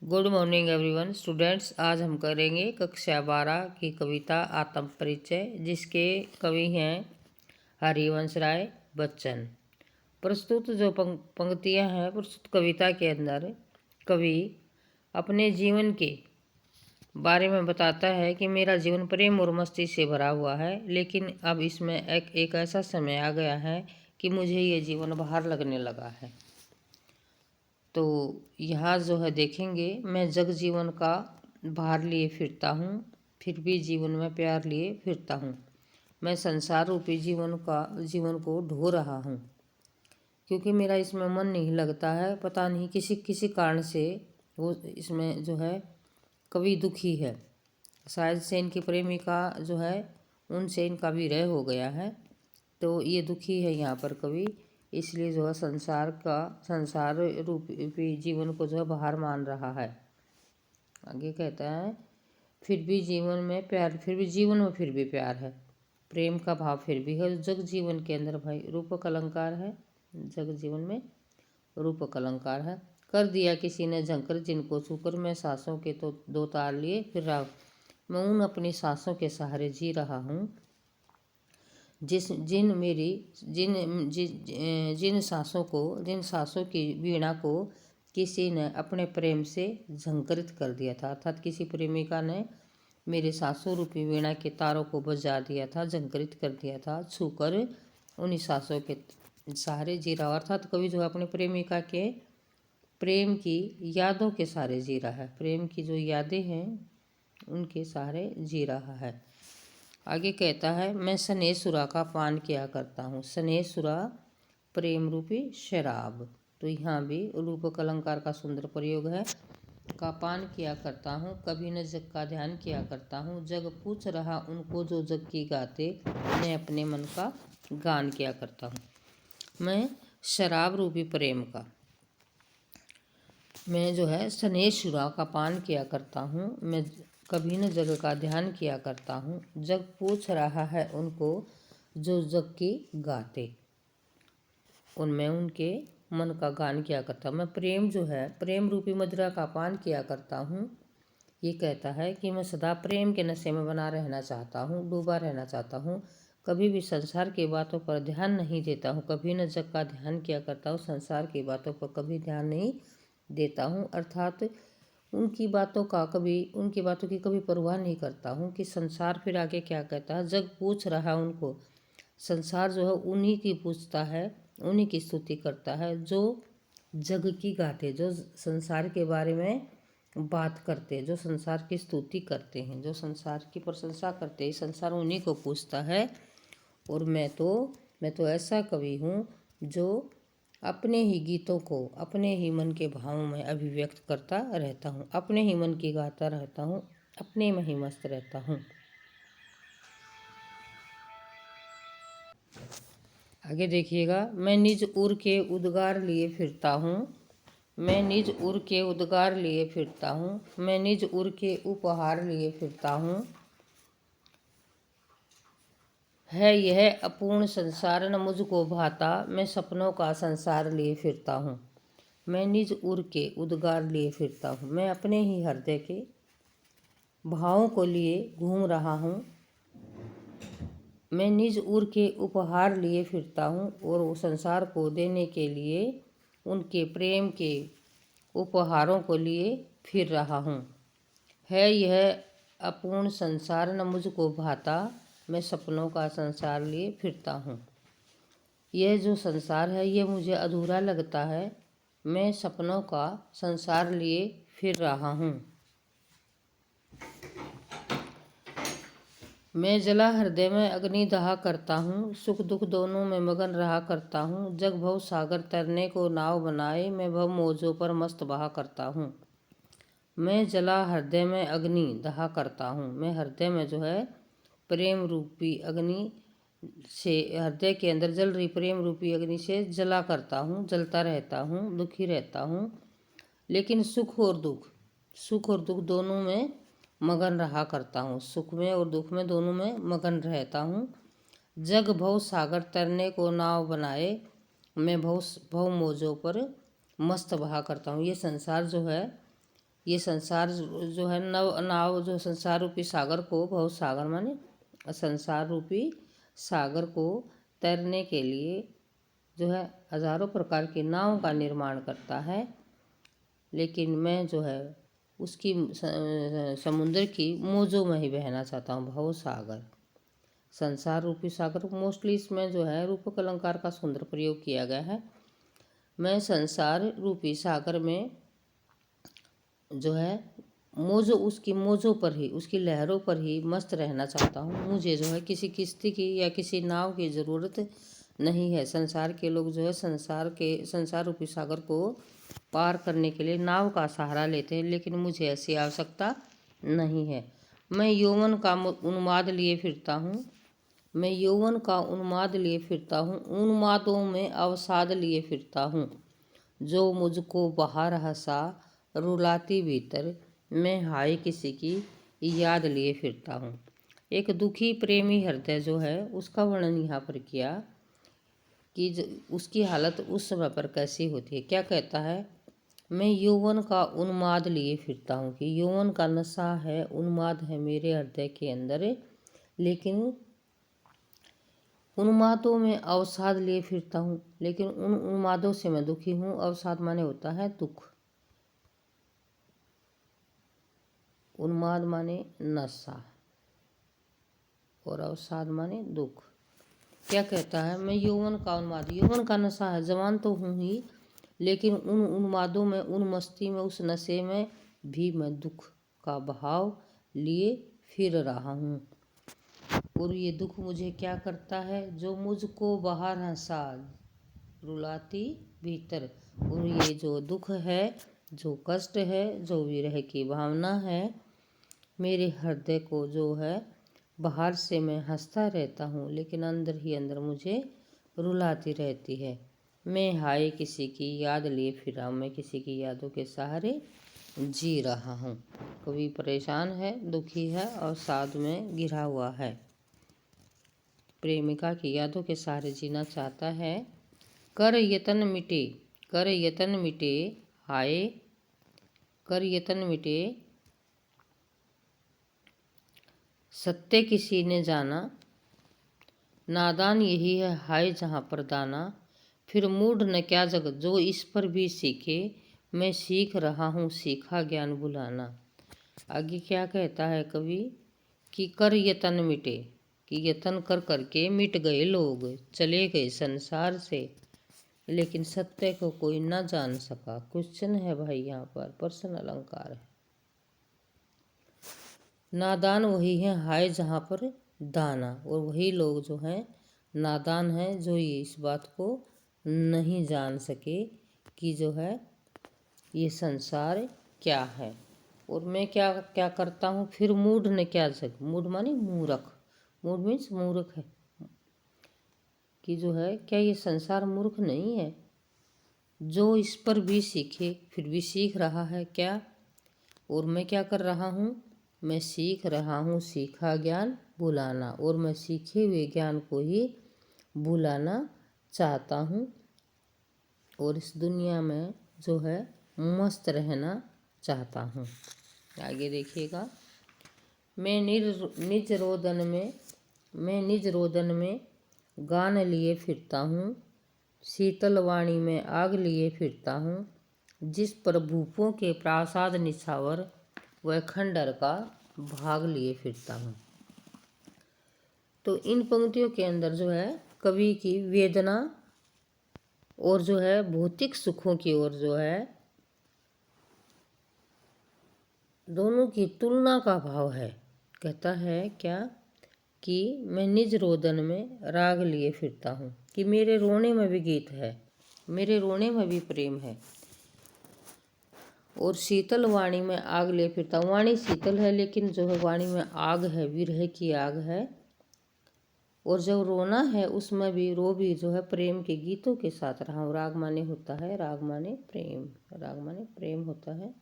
Good morning everyone students. आज हम करेंगे कक्षा 12 की कविता आत्म परिचय, जिसके कवि हैं हरिवंश राय बच्चन। प्रस्तुत जो पंक्तियां हैं प्रस्तुत कविता के अंदर कवि अपने जीवन के बारे में बताता है कि मेरा जीवन प्रेम और मस्ती से भरा हुआ है, लेकिन अब इसमें एक ऐसा समय आ गया है कि मुझे ये जीवन बाहर लगने लगा है। तो यहाँ जो है देखेंगे, मैं जग जीवन का भार लिए फिरता हूँ, फिर भी जीवन में प्यार लिए फिरता हूँ। मैं संसार रूपी जीवन को ढो रहा हूँ, क्योंकि मेरा इसमें मन नहीं लगता है। पता नहीं किसी कारण से वो इसमें जो है कवि दुखी है। शायद से इनकी प्रेमिका जो है उनसे इनका विरह हो गया है, तो ये दुखी है यहाँ पर कवि। इसलिए जो है संसार रूपी जीवन को जो है बाहर मान रहा है। आगे कहता है, फिर भी जीवन में प्यार है, प्रेम का भाव फिर भी है। जग जीवन के अंदर भाई रूपक अलंकार है, जग जीवन में रूपक अलंकार है। कर दिया किसी ने झंकर जिनको छूकर, मैं सांसों के तो दो तार लिए फिर रहा। मैं उन अपनी सांसों के सहारे जी रहा हूँ जिन सांसों की वीणा को किसी ने अपने प्रेम से झंकृत कर दिया था। अर्थात किसी प्रेमिका ने मेरे सांसों रूपी वीणा के तारों को बजा दिया था, झंकृत कर दिया था। छूकर उन्हीं सांसों के सहारे जी रहा। अर्थात कवि जो है अपने प्रेमिका के प्रेम की यादों के सहारे जी रहा है, प्रेम की जो यादें हैं उनके सहारे जी रहा है। आगे कहता है, मैं स्नेहसुरा का पान किया करता हूँ। स्नेहसुरा प्रेम रूपी शराब। तो यहाँ भी रूपक अलंकार का सुंदर प्रयोग है। का पान किया करता हूँ, कभी न जग का ध्यान किया करता हूँ। जग पूछ रहा उनको जो जग की गाते, मैं अपने मन का गान किया करता हूँ। मैं शराब रूपी प्रेम का, मैं जो है स्नेहसुरा का पान किया करता हूँ। मैं कभी न जग का ध्यान किया करता हूँ। जग पूछ रहा है उनको जो जग की गाते, उनमें उनके मन का गान किया करता हूँ। मैं प्रेम जो है प्रेम रूपी मदिरा का पान किया करता हूँ। ये कहता है कि मैं सदा प्रेम के नशे में बना रहना चाहता हूँ, डूबा रहना चाहता हूँ। कभी भी संसार की बातों पर ध्यान नहीं देता हूँ। कभी न जग का ध्यान किया करता हूँ, संसार की बातों पर कभी ध्यान नहीं देता हूँ। अर्थात उनकी बातों की कभी परवाह नहीं करता हूँ कि संसार फिर आगे क्या कहता है। जग पूछ रहा है उनको, संसार जो है उन्हीं की पूछता है, उन्हीं की स्तुति करता है जो जग की गाते, जो संसार के बारे में बात करते, जो संसार की स्तुति करते हैं, जो संसार की प्रशंसा करते हैं। संसार उन्हीं को पूछता है। और मैं तो ऐसा कवि हूँ जो अपने ही गीतों को अपने ही मन के भावों में अभिव्यक्त करता रहता हूँ, अपने ही मन की गाता रहता हूँ, अपने में ही मस्त रहता हूँ। आगे देखिएगा, मैं निज उर के उद्गार लिए फिरता हूँ। मैं निज उर के उद्गार लिए फिरता हूँ। मैं निज उर के उपहार लिए फिरता हूँ। है यह अपूर्ण संसार न मुझको भाता, मैं सपनों का संसार लिए फिरता हूँ। मैं निज उर के उद्गार लिए फिरता हूँ। मैं अपने ही हृदय के भावों को लिए घूम रहा हूँ। मैं निज उर के उपहार लिए फिरता हूँ और वो संसार को देने के लिए उनके प्रेम के उपहारों को लिए फिर रहा हूँ। है यह अपूर्ण संसार न मुझको भाता, मैं सपनों का संसार लिए फिरता हूँ। यह जो संसार है ये मुझे अधूरा लगता है, मैं सपनों का संसार लिए फिर रहा हूँ। मैं जला हृदय में अग्नि दहा करता हूँ, सुख दुख दोनों में मगन रहा करता हूँ। जग भव सागर तैरने को नाव बनाए, मैं भव मौजों पर मस्त बहा करता हूँ। मैं जला हृदय में अग्नि दहा करता हूँ, मैं हृदय में जो है प्रेम रूपी अग्नि से, हृदय के अंदर जल रही प्रेम रूपी अग्नि से जला करता हूँ, जलता रहता हूँ, दुखी रहता हूँ। लेकिन सुख और दुख दोनों में मगन रहा करता हूँ, सुख में और दुख में दोनों में मगन रहता हूँ। जग भव सागर तैरने को नाव बनाए, मैं भव मौजों पर मस्त बहा करता हूँ। ये संसार जो है ये संसार जो है नव नाव जो संसार रूपी सागर को, भव सागर माने संसार रूपी सागर को तैरने के लिए जो है हजारों प्रकार की नावों का निर्माण करता है, लेकिन मैं जो है उसकी समुद्र की मौजों में ही बहना चाहता हूँ। भव सागर, संसार रूपी सागर, मोस्टली इसमें जो है रूपक अलंकार का सुंदर प्रयोग किया गया है। मैं संसार रूपी सागर में जो है मौजों, उसकी मौजों पर ही, उसकी लहरों पर ही मस्त रहना चाहता हूँ। मुझे जो है किसी किश्ती की या किसी नाव की ज़रूरत नहीं है। संसार के लोग जो है संसार रूपी सागर को पार करने के लिए नाव का सहारा लेते हैं, लेकिन मुझे ऐसी आवश्यकता नहीं है। मैं यौवन का उन्माद लिए फिरता हूँ। मैं यौवन का उन्माद लिए फिरता हूँ, उन्मादों में अवसाद लिए फिरता हूँ। जो मुझको बाहर हंसा रुलाती भीतर, मैं हाय किसी की याद लिए फिरता हूँ। एक दुखी प्रेमी हृदय जो है उसका वर्णन यहाँ पर किया कि उसकी हालत उस समय पर कैसी होती है। क्या कहता है, मैं यौवन का उन्माद लिए फिरता हूँ, कि यौवन का नशा है, उन्माद है मेरे हृदय के अंदर, लेकिन उन्मादों में अवसाद लिए फिरता हूँ, लेकिन उन उन्मादों से मैं दुखी हूँ। अवसाद माने होता है दुख, उन्माद माने नशा और अवसाद माने दुख। क्या कहता है, मैं यौवन का उन्माद, यौवन का नशा है, जवान तो हूँ ही, लेकिन उन उन्मादों में, उन मस्ती में, उस नशे में भी मैं दुख का भाव लिए फिर रहा हूँ। और ये दुख मुझे क्या करता है, जो मुझको बाहर हंसा रुलाती भीतर। और ये जो दुख है, जो कष्ट है, जो विरह की भावना है, मेरे हृदय को जो है बाहर से मैं हंसता रहता हूँ, लेकिन अंदर ही अंदर मुझे रुलाती रहती है। मैं हाय किसी की याद लिए फिर रहा हूँ, मैं किसी की यादों के सहारे जी रहा हूँ। कवि परेशान है, दुखी है और साध में घिरा हुआ है। प्रेमिका की यादों के सहारे जीना चाहता है। कर यतन मिटे, कर यतन मिटे हाय, कर यतन मिटे सत्य किसी ने जाना, नादान यही है हाय जहाँ पर दाना। फिर मूढ़ न क्या जगत जो इस पर भी सीखे, मैं सीख रहा हूँ सीखा ज्ञान बुलाना। आगे क्या कहता है कवि, कि कर यतन मिटे, कि यतन कर करके मिट गए लोग, चले गए संसार से, लेकिन सत्य को कोई न जान सका। क्वेश्चन है भाई, यहाँ पर प्रश्न अलंकार है। नादान वही है हाय जहाँ पर दाना, और वही लोग जो हैं नादान हैं, जो ये इस बात को नहीं जान सके कि जो है ये संसार क्या है। और मैं क्या क्या करता हूँ, फिर मूढ़ ने क्या जग, मूढ़ माने मूर्ख, मूढ़ मीन्स मूर्ख है, कि जो है क्या ये संसार मूर्ख नहीं है, जो इस पर भी सीखे, फिर भी सीख रहा है क्या। और मैं क्या कर रहा हूँ, मैं सीख रहा हूँ सीखा ज्ञान भुलाना, और मैं सीखे हुए ज्ञान को ही भुलाना चाहता हूँ, और इस दुनिया में जो है मस्त रहना चाहता हूँ। आगे देखिएगा, मैं निज रोदन में, मैं निज रोदन में गान लिए फिरता हूँ, शीतल वाणी में आग लिए फिरता हूँ, जिस पर भूपों के प्रासाद निछावर वह खंडर का भाग लिए फिरता हूँ। तो इन पंक्तियों के अंदर जो है कवि की वेदना और जो है भौतिक सुखों की ओर जो है दोनों की तुलना का भाव है। कहता है क्या, कि मैं निज रोदन में राग लिए फिरता हूँ, कि मेरे रोने में भी गीत है, मेरे रोने में भी प्रेम है। और शीतल वाणी में आग ले फिरता हूँ, वाणी शीतल है लेकिन जो है वाणी में आग है, विरह की आग है। और जब रोना है उसमें भी रो भी जो है प्रेम के गीतों के साथ रहा हूँ। राग माने होता है, राग माने प्रेम, राग माने प्रेम होता है।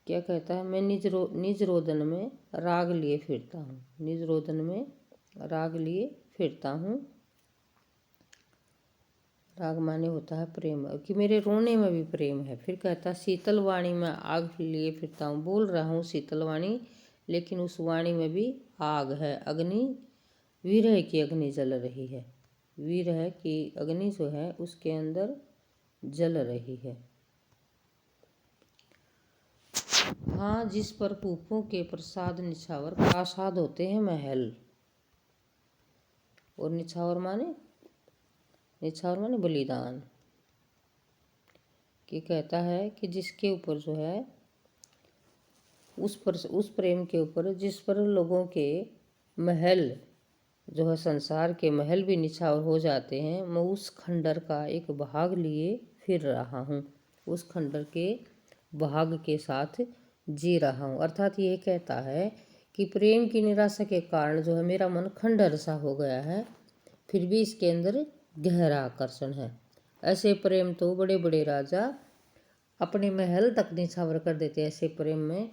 क्या कहता है, मैं निज रोदन में राग लिए फिरता हूँ, निज रोदन में राग लिए फिरता हूँ, राग माने होता है प्रेम, कि मेरे रोने में भी प्रेम है। फिर कहता शीतल वाणी में आग लिए फिरता हूँ, बोल रहा हूँ शीतल वाणी, लेकिन उस वाणी में भी आग है, अग्नि, विरह की अग्नि जल रही है। विरह की अग्नि जो है उसके अंदर जल रही है। हाँ, जिस पर पूपों के प्रसाद निछावर प्रासाद होते हैं महल। और निछावर माने बलिदान। कि कहता है कि जिसके ऊपर जो है उस प्रेम के ऊपर जिस पर लोगों के महल जो है, संसार के महल भी निछावर हो जाते हैं, मैं उस खंडर का एक भाग लिए फिर रहा हूँ, उस खंडर के भाग के साथ जी रहा हूँ। अर्थात ये कहता है कि प्रेम की निराशा के कारण जो है मेरा मन खंडर सा हो गया है, फिर भी इसके अंदर गहरा आकर्षण है। ऐसे प्रेम तो बड़े बड़े राजा अपने महल तक निछावर कर देते हैं ऐसे प्रेम में,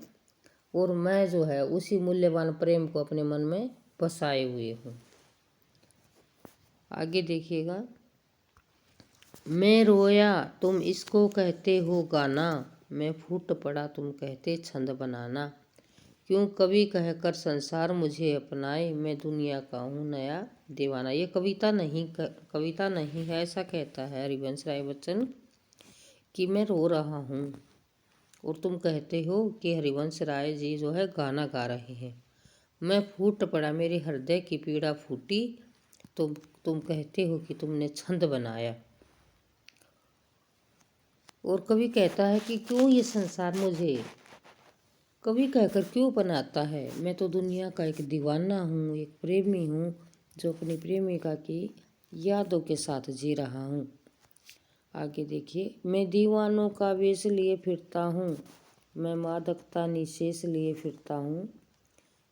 और मैं जो है उसी मूल्यवान प्रेम को अपने मन में बसाए हुए हूँ। आगे देखिएगा। मैं रोया तुम इसको कहते हो गाना, मैं फूट पड़ा तुम कहते छंद बनाना। क्यों कवि कहकर संसार मुझे अपनाए, मैं दुनिया का हूँ नया दीवाना। ये कविता नहीं है, ऐसा कहता है हरिवंश राय बच्चन कि मैं रो रहा हूँ और तुम कहते हो कि हरिवंश राय जी जो है गाना गा रहे हैं। मैं फूट पड़ा, मेरे हृदय की पीड़ा फूटी, तुम कहते हो कि तुमने छंद बनाया। और कवि कहता है कि क्यों ये संसार मुझे कवि कहकर क्यों बनाता है, मैं तो दुनिया का एक दीवाना हूँ, एक प्रेमी हूँ जो अपनी प्रेमिका की यादों के साथ जी रहा हूँ। आगे देखिए। मैं दीवानों का वेश लिए फिरता हूँ, मैं मादकता निशेष लिए फिरता हूँ,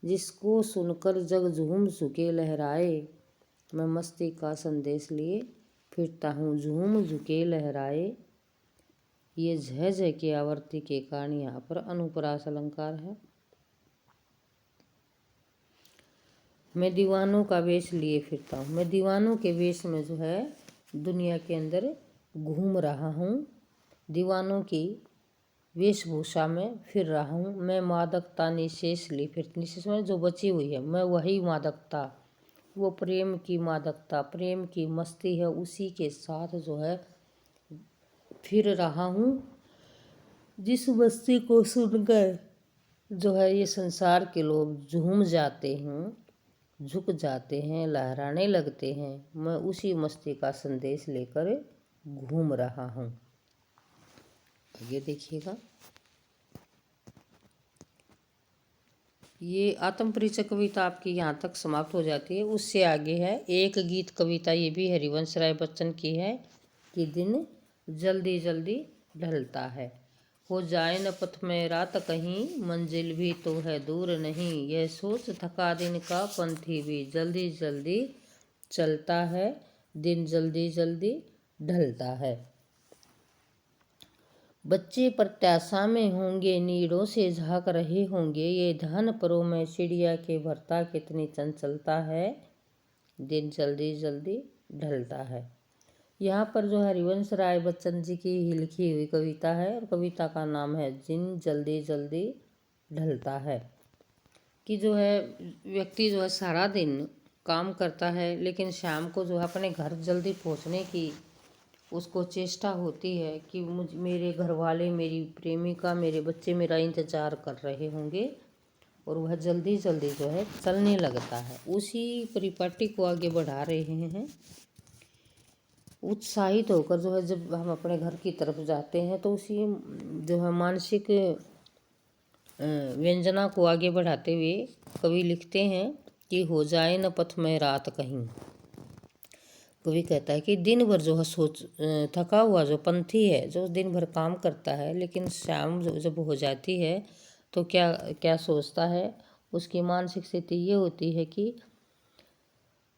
जिसको सुनकर जग झूम झुके लहराए, मैं मस्ती का संदेश लिए फिरता हूँ। झूम झुके लहराए, ये झ झ की आवर्ती के कारण यहाँ पर अनुप्रास अलंकार है। मैं दीवानों का वेश लिए फिरता हूँ, मैं दीवानों के वेश में जो है दुनिया के अंदर घूम रहा हूँ, दीवानों की वेशभूषा में फिर रहा हूँ। मैं मादकता निशेष लिए फिरती, निशेष में जो बची हुई है, मैं वही मादकता, वो प्रेम की मादकता, प्रेम की मस्ती है, उसी के साथ जो है फिर रहा हूँ, जिस मस्ती को सुनकर जो है ये संसार के लोग झूम जाते हैं, झुक जाते हैं, लहराने लगते हैं। मैं उसी मस्ती का संदेश लेकर घूम रहा हूँ। ये देखिएगा। ये आत्म परिचय कविता आपकी यहाँ तक समाप्त हो जाती है। उससे आगे है एक गीत कविता, ये भी हरिवंश राय बच्चन की है कि दिन जल्दी जल्दी ढलता है, हो जाए न पथ में रात कहीं, मंजिल भी तो है दूर नहीं, यह सोच थका दिन का पंथी भी, जल्दी जल्दी चलता है, दिन जल्दी जल्दी ढलता है। बच्चे प्रत्याशा में होंगे, नीड़ों से झाँक रहे होंगे, ये ध्यान परों में चिड़िया के भरता कितनी चंचलता है, दिन जल्दी जल्दी ढलता है। यहाँ पर जो हरिवंश राय बच्चन जी की ही लिखी हुई कविता है, और कविता का नाम है दिन जल्दी जल्दी ढलता है। कि जो है व्यक्ति जो है सारा दिन काम करता है, लेकिन शाम को जो है अपने घर जल्दी पहुँचने की उसको चेष्टा होती है कि मेरे घर वाले, मेरी प्रेमिका, मेरे बच्चे मेरा इंतज़ार कर रहे होंगे, और वह जल्दी जल्दी जो है चलने लगता है। उसी परिपाटी को आगे बढ़ा रहे हैं उत्साहित होकर जो है, जब हम अपने घर की तरफ जाते हैं तो उसी जो है मानसिक व्यंजना को आगे बढ़ाते हुए कवि लिखते हैं कि हो जाए न पथ में रात कहीं। कवि कहता है कि दिन भर जो है थका हुआ जो पंथी है, जो दिन भर काम करता है, लेकिन शाम जब हो जाती है तो क्या क्या सोचता है, उसकी मानसिक स्थिति ये होती है कि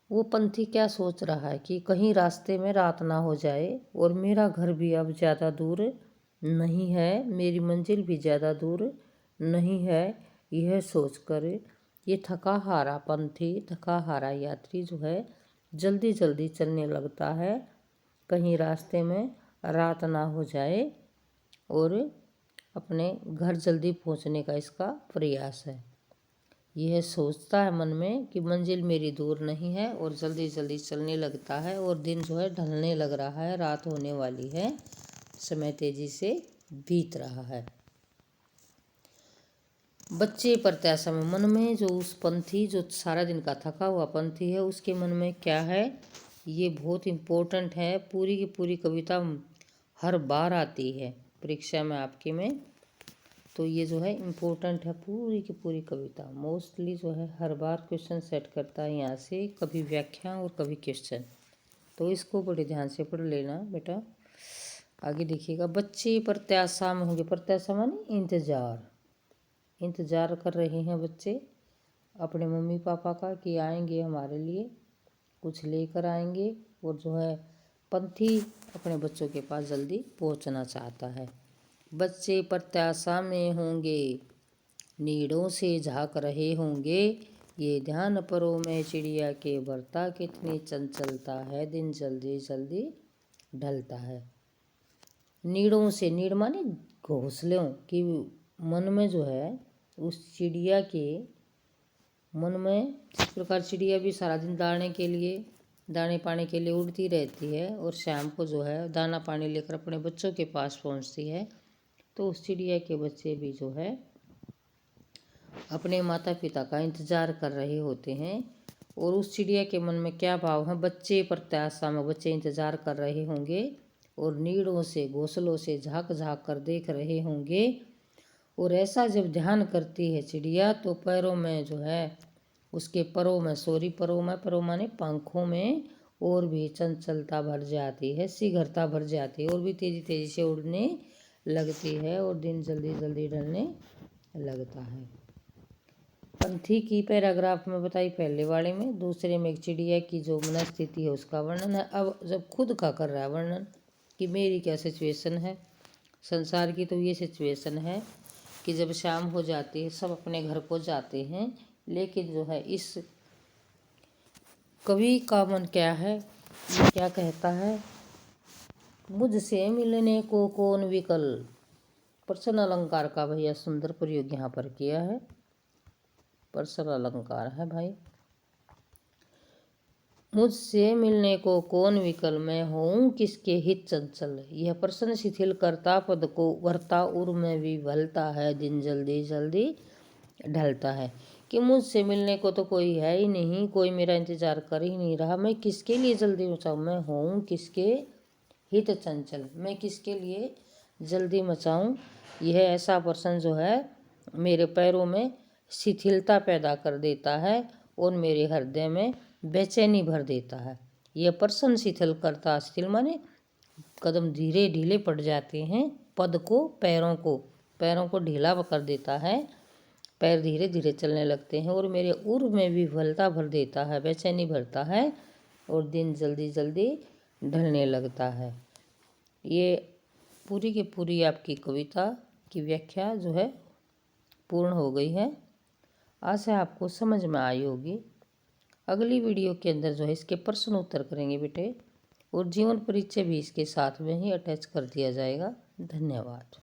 वो पंथी क्या सोच रहा है कि कहीं रास्ते में रात ना हो जाए, और मेरा घर भी अब ज़्यादा दूर नहीं है, मेरी मंजिल भी ज़्यादा दूर नहीं है। यह सोचकर ये थका हारा पंथी, थका हारा यात्री जो है जल्दी जल्दी चलने लगता है, कहीं रास्ते में रात ना हो जाए और अपने घर जल्दी पहुंचने का इसका प्रयास है। यह सोचता है मन में कि मंजिल मेरी दूर नहीं है और जल्दी जल्दी चलने लगता है और दिन जो है ढलने लग रहा है, रात होने वाली है, समय तेजी से बीत रहा है। बच्चे प्रत्याशा में मन में जो उस पंथी जो सारा दिन का थका हुआ पंथी है उसके मन में क्या है, ये बहुत इम्पोर्टेंट है। पूरी की पूरी कविता हर बार आती है परीक्षा में आपके में, तो ये जो है इम्पोर्टेंट है। पूरी की पूरी कविता मोस्टली जो है हर बार क्वेश्चन सेट करता है यहाँ से, कभी व्याख्या और कभी क्वेश्चन, तो इसको बड़े ध्यान से पढ़ लेना बेटा। आगे देखिएगा, बच्चे प्रत्याशा में होंगे। प्रत्याशा माने इंतजार कर रहे हैं बच्चे अपने मम्मी पापा का कि आएंगे हमारे लिए, कुछ लेकर आएंगे। और जो है पंथी अपने बच्चों के पास जल्दी पहुंचना चाहता है। बच्चे प्रत्याशा में होंगे, नीड़ों से झांक रहे होंगे, ये ध्यान परों में चिड़िया के बरता कितनी चंचलता है, दिन जल्दी जल्दी ढलता है। नीड़ों से, नीड़ माने घोंसलों की, मन में जो है उस चिड़िया के मन में, जिस प्रकार चिड़िया भी सारा दिन दाने पाने के लिए उड़ती रहती है और शाम को जो है दाना पानी लेकर अपने बच्चों के पास पहुंचती है, तो उस चिड़िया के बच्चे भी जो है अपने माता पिता का इंतजार कर रहे होते हैं। और उस चिड़िया के मन में क्या भाव है, बच्चे प्रत्याशा में, बच्चे इंतजार कर रहे होंगे और नीड़ों से घोंसलों से झांक झांक कर देख रहे होंगे। और ऐसा जब ध्यान करती है चिड़िया तो पैरों में जो है उसके परों माने पंखों में और भी चंचलता भर जाती है, शीघ्रता भर जाती है और भी तेजी तेजी से उड़ने लगती है और दिन जल्दी जल्दी ढलने लगता है। पंथी की पैराग्राफ में बताई पहले वाले में, दूसरे में एक चिड़िया की जो मनस्थिति है उसका वर्णन है। अब जब खुद का कर रहा है वर्णन कि मेरी क्या सिचुएशन है संसार की, तो ये सिचुएशन है कि जब शाम हो जाती है सब अपने घर को जाते हैं, लेकिन जो है इस कवि का मन क्या है, ये क्या कहता है, मुझसे मिलने को कौन विकल। प्रश्न अलंकार का भैया सुंदर प्रयोग यहाँ पर किया है, प्रश्न अलंकार है भाई। मुझसे मिलने को कौन विकल, मैं हूँ किसके हित चंचल। यह प्रश्न शिथिल करता पद को वर्ता उर में विवलता है, दिन जल्दी जल्दी ढलता है। कि मुझसे मिलने को तो कोई है ही नहीं, कोई मेरा इंतजार कर ही नहीं रहा, मैं किसके लिए जल्दी मचाऊँ, मैं हूँ किसके हित चंचल, मैं किसके लिए जल्दी मचाऊँ। यह ऐसा प्रश्न जो है मेरे पैरों में शिथिलता पैदा कर देता है और मेरे हृदय में बेचैनी भर देता है। यह प्रश्न शिथिल करता, शिथिल माने कदम धीरे ढीले पड़ जाते हैं, पद को पैरों को ढीला कर देता है, पैर धीरे धीरे चलने लगते हैं और मेरे उर में विफलता भर देता है, बेचैनी भरता है और दिन जल्दी जल्दी ढलने लगता है। ये पूरी की पूरी आपकी कविता की व्याख्या जो है पूर्ण हो गई है। आशा आपको समझ में आई होगी। अगली वीडियो के अंदर जो है इसके प्रश्न उत्तर करेंगे बेटे, और जीवन परिचय भी इसके साथ में ही अटैच कर दिया जाएगा। धन्यवाद।